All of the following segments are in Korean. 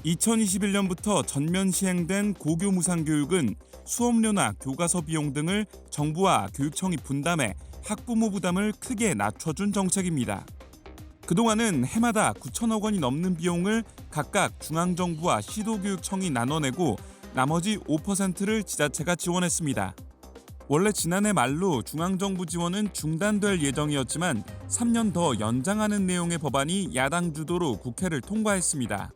2021년부터 전면 시행된 고교 무상교육은 수업료나 교과서 비용 등을 정부와 교육청이 분담해 학부모 부담을 크게 낮춰준 정책입니다. 그동안은 해마다 9천억 원이 넘는 비용을 각각 중앙정부와 시도교육청이 나눠내고 나머지 5%를 지자체가 지원했습니다. 원래 지난해 말로 중앙정부 지원은 중단될 예정이었지만 3년 더 연장하는 내용의 법안이 야당 주도로 국회를 통과했습니다.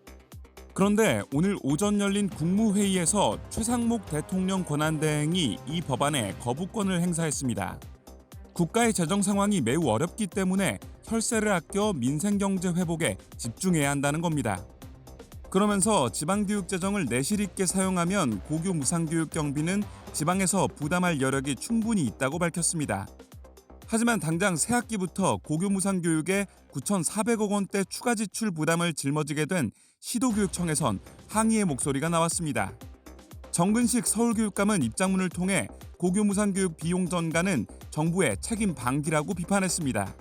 그런데 오늘 오전 열린 국무회의에서 최상목 대통령 권한대행이 이 법안에 거부권을 행사했습니다. 국가의 재정 상황이 매우 어렵기 때문에 혈세를 아껴 민생경제 회복에 집중해야 한다는 겁니다. 그러면서 지방교육 재정을 내실 있게 사용하면 고교 무상교육 경비는 지방에서 부담할 여력이 충분히 있다고 밝혔습니다. 하지만 당장 새학기부터 고교 무상교육에 9,400억 원대 추가 지출 부담을 짊어지게 된 시도교육청에선 항의의 목소리가 나왔습니다. 정근식 서울교육감은 입장문을 통해 고교 무상교육 비용 전가는 정부의 책임 방기라고 비판했습니다.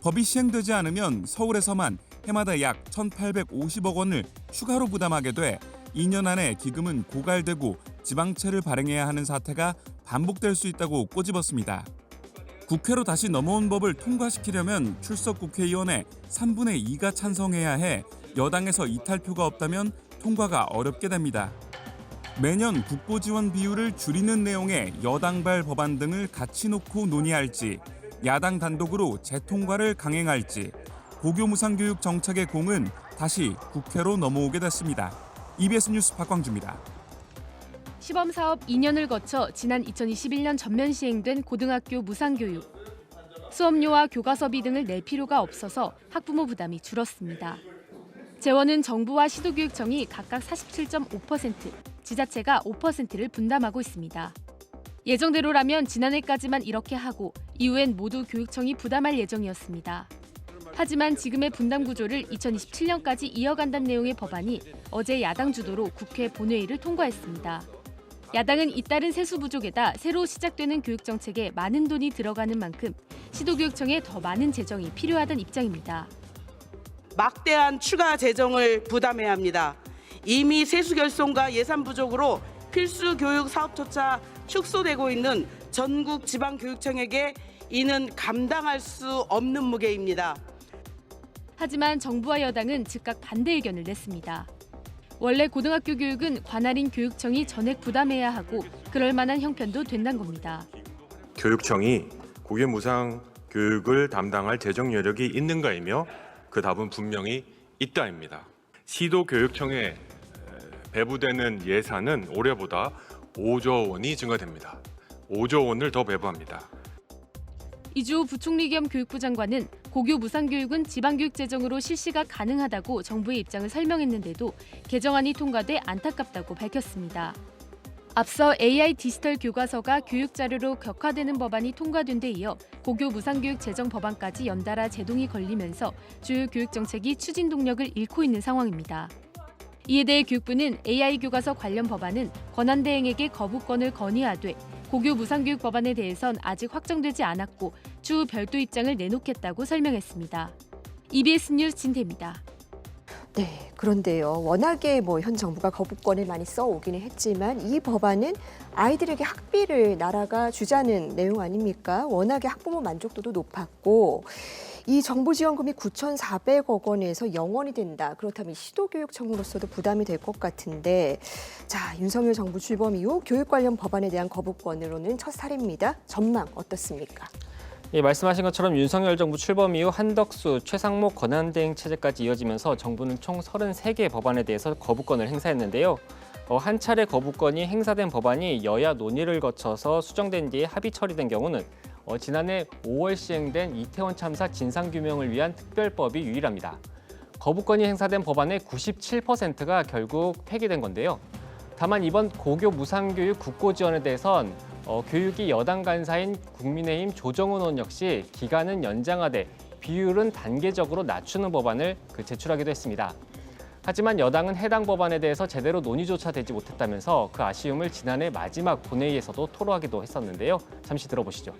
법이 시행되지 않으면 서울에서만 해마다 약 1,850억 원을 추가로 부담하게 돼 2년 안에 기금은 고갈되고 지방채를 발행해야 하는 사태가 반복될 수 있다고 꼬집었습니다. 국회로 다시 넘어온 법을 통과시키려면 출석 국회의원의 3분의 2가 찬성해야 해 여당에서 이탈표가 없다면 통과가 어렵게 됩니다. 매년 국고 지원 비율을 줄이는 내용의 여당발 법안 등을 같이 놓고 논의할지, 야당 단독으로 재통과를 강행할지, 고교 무상교육 정책의 공은 다시 국회로 넘어오게 됐습니다. EBS 뉴스 박광주입니다. 시범사업 2년을 거쳐 지난 2021년 전면 시행된 고등학교 무상교육. 수업료와 교과서비 등을 낼 필요가 없어서 학부모 부담이 줄었습니다. 재원은 정부와 시도교육청이 각각 47.5%, 지자체가 5%를 분담하고 있습니다. 예정대로라면 지난해까지만 이렇게 하고 이후엔 모두 교육청이 부담할 예정이었습니다. 하지만 지금의 분담 구조를 2027년까지 이어간다는 내용의 법안이 어제 야당 주도로 국회 본회의를 통과했습니다. 야당은 잇따른 세수 부족에다 새로 시작되는 교육정책에 많은 돈이 들어가는 만큼 시도교육청에 더 많은 재정이 필요하다는 입장입니다. 막대한 추가 재정을 부담해야 합니다. 이미 세수 결손과 예산 부족으로 필수 교육 사업조차 축소되고 있는 전국 지방교육청에게 이는 감당할 수 없는 무게입니다. 하지만 정부와 여당은 즉각 반대 의견을 냈습니다. 원래 고등학교 교육은 관할인 교육청이 전액 부담해야 하고 그럴 만한 형편도 된다는 겁니다. 교육청이 고교 무상 교육을 담당할 재정 여력이 있는가이며 그 답은 분명히 있다입니다. 시도교육청에 배부되는 예산은 올해보다 5조 원이 증가됩니다. 5조 원을 더 배부합니다. 이주호 부총리 겸 교육부 장관은 고교 무상교육은 지방교육 재정으로 실시가 가능하다고 정부의 입장을 설명했는데도 개정안이 통과돼 안타깝다고 밝혔습니다. 앞서 AI 디지털 교과서가 교육자료로 격화되는 법안이 통과된 데 이어 고교 무상교육 재정 법안까지 연달아 제동이 걸리면서 주요 교육정책이 추진 동력을 잃고 있는 상황입니다. 이에 대해 교육부는 AI 교과서 관련 법안은 권한대행에게 거부권을 건의하되 고교 무상교육 법안에 대해선 아직 확정되지 않았고 추후 별도 입장을 내놓겠다고 설명했습니다. EBS 뉴스 진태입니다. 네, 그런데요. 워낙에 현 정부가 거부권을 많이 써오기는 했지만 이 법안은 아이들에게 학비를 나라가 주자는 내용 아닙니까? 워낙에 학부모 만족도도 높았고 이 정부 지원금이 9,400억 원에서 0원이 된다. 그렇다면 시도교육청으로서도 부담이 될 것 같은데 자, 윤석열 정부 출범 이후 교육 관련 법안에 대한 거부권으로는 첫 사례입니다. 전망 어떻습니까? 예, 말씀하신 것처럼 윤석열 정부 출범 이후 한덕수, 최상목 권한대행 체제까지 이어지면서 정부는 총 33개의 법안에 대해서 거부권을 행사했는데요. 한 차례 거부권이 행사된 법안이 여야 논의를 거쳐서 수정된 뒤에 합의 처리된 경우는 지난해 5월 시행된 이태원 참사 진상규명을 위한 특별법이 유일합니다. 거부권이 행사된 법안의 97%가 결국 폐기된 건데요. 다만 이번 고교 무상교육 국고 지원에 대해선 교육이 여당 간사인 국민의힘 조정훈 의원 역시 기간은 연장하되 비율은 단계적으로 낮추는 법안을 제출하기도 했습니다. 하지만 여당은 해당 법안에 대해서 제대로 논의조차 되지 못했다면서 그 아쉬움을 지난해 마지막 본회의에서도 토로하기도 했었는데요. 잠시 들어보시죠.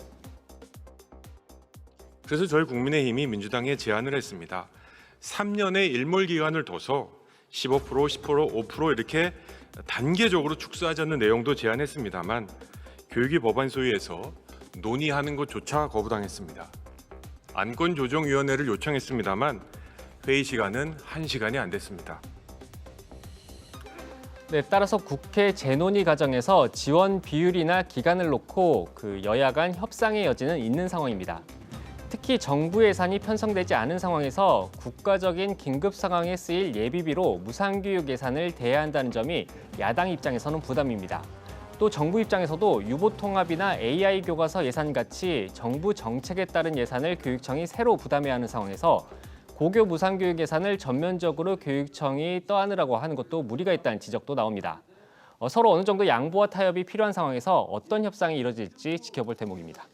그래서 저희 국민의힘이 민주당에 제안을 했습니다. 3년의 일몰 기간을 둬서 15%, 10%, 5% 이렇게 단계적으로 축소하자는 내용도 제안했습니다만 교육위 법안 소위에서 논의하는 것조차 거부당했습니다. 안건조정위원회를 요청했습니다만 회의 시간은 1시간이 안 됐습니다. 네, 따라서 국회 재논의 과정에서 지원 비율이나 기간을 놓고 여야 간 협상의 여지는 있는 상황입니다. 특히 정부 예산이 편성되지 않은 상황에서 국가적인 긴급 상황에 쓰일 예비비로 무상교육 예산을 대야 한다는 점이 야당 입장에서는 부담입니다. 또 정부 입장에서도 유보통합이나 AI 교과서 예산 같이 정부 정책에 따른 예산을 교육청이 새로 부담해야 하는 상황에서 고교 무상교육 예산을 전면적으로 교육청이 떠안으라고 하는 것도 무리가 있다는 지적도 나옵니다. 서로 어느 정도 양보와 타협이 필요한 상황에서 어떤 협상이 이뤄질지 지켜볼 대목입니다.